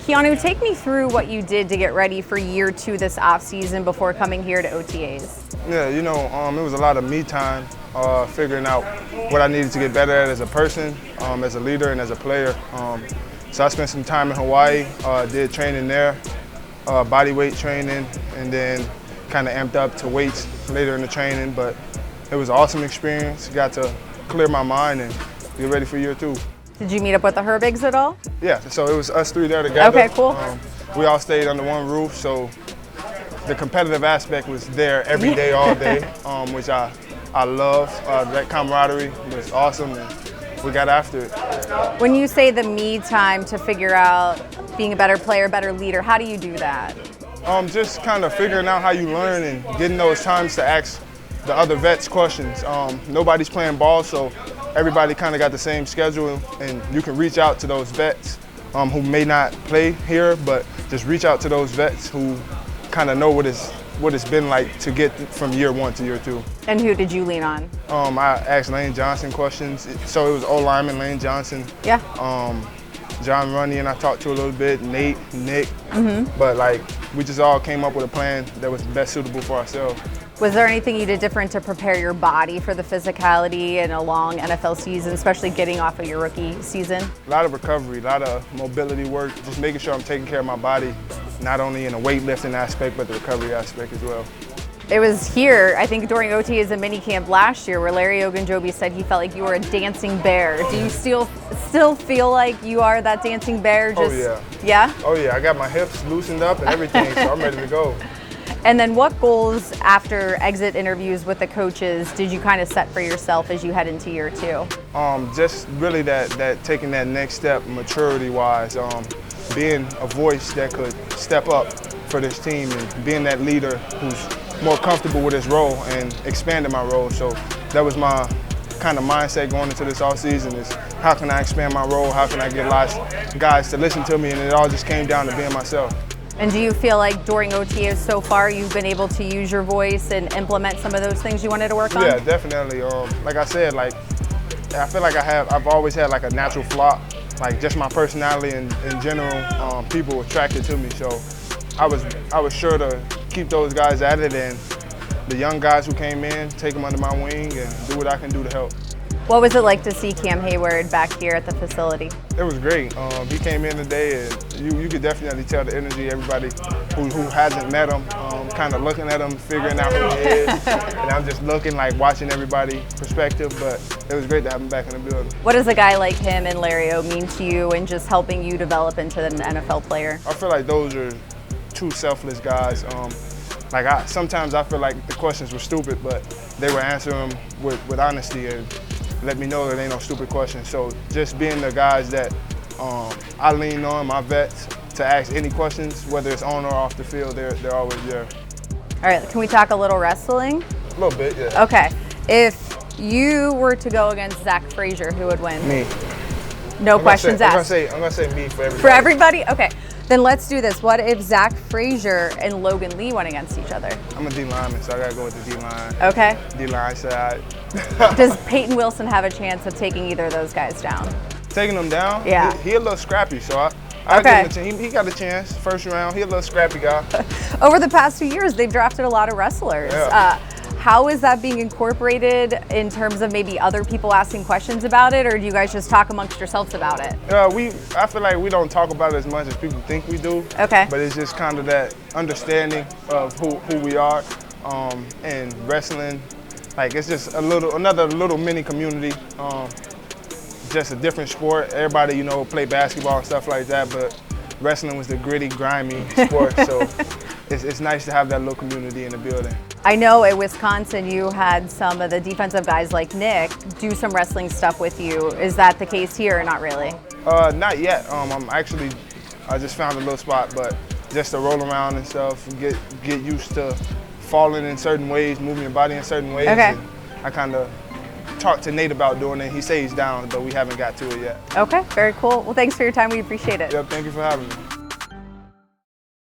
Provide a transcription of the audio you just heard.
Keeanu, take me through what you did to get ready for year 2 this offseason before coming here to OTAs. Yeah, it was a lot of me time, figuring out what I needed to get better at as a person, as a leader, and as a player. So I spent some time in Hawaii, did training there, body weight training, and then kind of amped up to weights later in the training. But it was an awesome experience. Got to clear my mind and get ready for year 2. Did you meet up with the Herbigs at all? Yeah, so it was us 3 there together. Okay, cool. We all stayed under one roof, so the competitive aspect was there every day, all day, which I love. That camaraderie was awesome, and we got after it. When you say the me time to figure out being a better player, better leader, how do you do that? Just kind of figuring out how you learn and getting those times to ask the other vets questions. Nobody's playing ball, so everybody kind of got the same schedule, and you can reach out to those vets who may not play here, but just reach out to those vets who kind of know what it's been like to get from year 1 to year 2. And who did you lean on? I asked Lane Johnson questions. So it was O-lineman Lane Johnson. Yeah. John Runyon I talked to a little bit, Nate, Nick. But we just all came up with a plan that was best suitable for ourselves. Was there anything you did different to prepare your body for the physicality in a long NFL season, especially getting off of your rookie season? A lot of recovery, a lot of mobility work, just making sure I'm taking care of my body, not only in the weightlifting aspect, but the recovery aspect as well. It was here, I think during OTAs and minicamp last year, where Larry Ogunjobi said he felt like you were a dancing bear. Do you still feel like you are that dancing bear? Oh yeah. Yeah? Oh yeah, I got my hips loosened up and everything, so I'm ready to go. And then what goals after exit interviews with the coaches did you kind of set for yourself as you head into year 2? Just really that taking that next step maturity-wise, being a voice that could step up for this team and being that leader who's more comfortable with his role and expanding my role. So that was my kind of mindset going into this offseason, is how can I expand my role, how can I get lots of guys to listen to me, and it all just came down to being myself. And do you feel like during OTAs so far you've been able to use your voice and implement some of those things you wanted to work on? Yeah, definitely. Like I said, I feel like I've always had a natural flock, just my personality in general. People attracted to me, so I was sure to keep those guys at it, and the young guys who came in, take them under my wing and do what I can do to help. What was it like to see Cam Hayward back here at the facility? It was great. He came in today, and you could definitely tell the energy. Everybody who hasn't met him, kind of looking at him, figuring out who he is. And I'm just looking, watching everybody's perspective, but it was great to have him back in the building. What does a guy like him and Larry O mean to you and just helping you develop into an NFL player? I feel like those are two selfless guys. Sometimes I feel like the questions were stupid, but they were answering them with honesty and let me know that ain't no stupid questions. So just being the guys that I lean on, my vets, to ask any questions, whether it's on or off the field, they're always there. All right, can we talk a little wrestling? A little bit, yeah. Okay, if you were to go against Zach Frazier, who would win? Me. No questions asked. I'm gonna say me for everybody. For everybody? Okay. Then let's do this. What if Zach Frazier and Logan Lee went against each other? I'm a D-lineman, so I gotta go with the D-line. Okay. D-line side. Does Peyton Wilson have a chance of taking either of those guys down? Taking them down? Yeah. He a little scrappy, so I give him a chance. He got a chance. First round, he a little scrappy guy. Over the past 2 years, they've drafted a lot of wrestlers. Yeah. How is that being incorporated in terms of maybe other people asking questions about it, or do you guys just talk amongst yourselves about it? I feel like we don't talk about it as much as people think we do. Okay. But it's just kind of that understanding of who we are, and wrestling. It's just another little mini community. Just a different sport. Everybody, play basketball and stuff like that, but wrestling was the gritty, grimy sport. So it's nice to have that little community in the building. I know at Wisconsin you had some of the defensive guys like Nick do some wrestling stuff with you. Is that the case here or not really? Not yet. I just found a little spot, but just to roll around and stuff, get used to falling in certain ways, moving your body in certain ways. Okay. And I kind of talked to Nate about doing it. He says he's down, but we haven't got to it yet. Okay, very cool. Well, thanks for your time. We appreciate it. Yep, thank you for having me.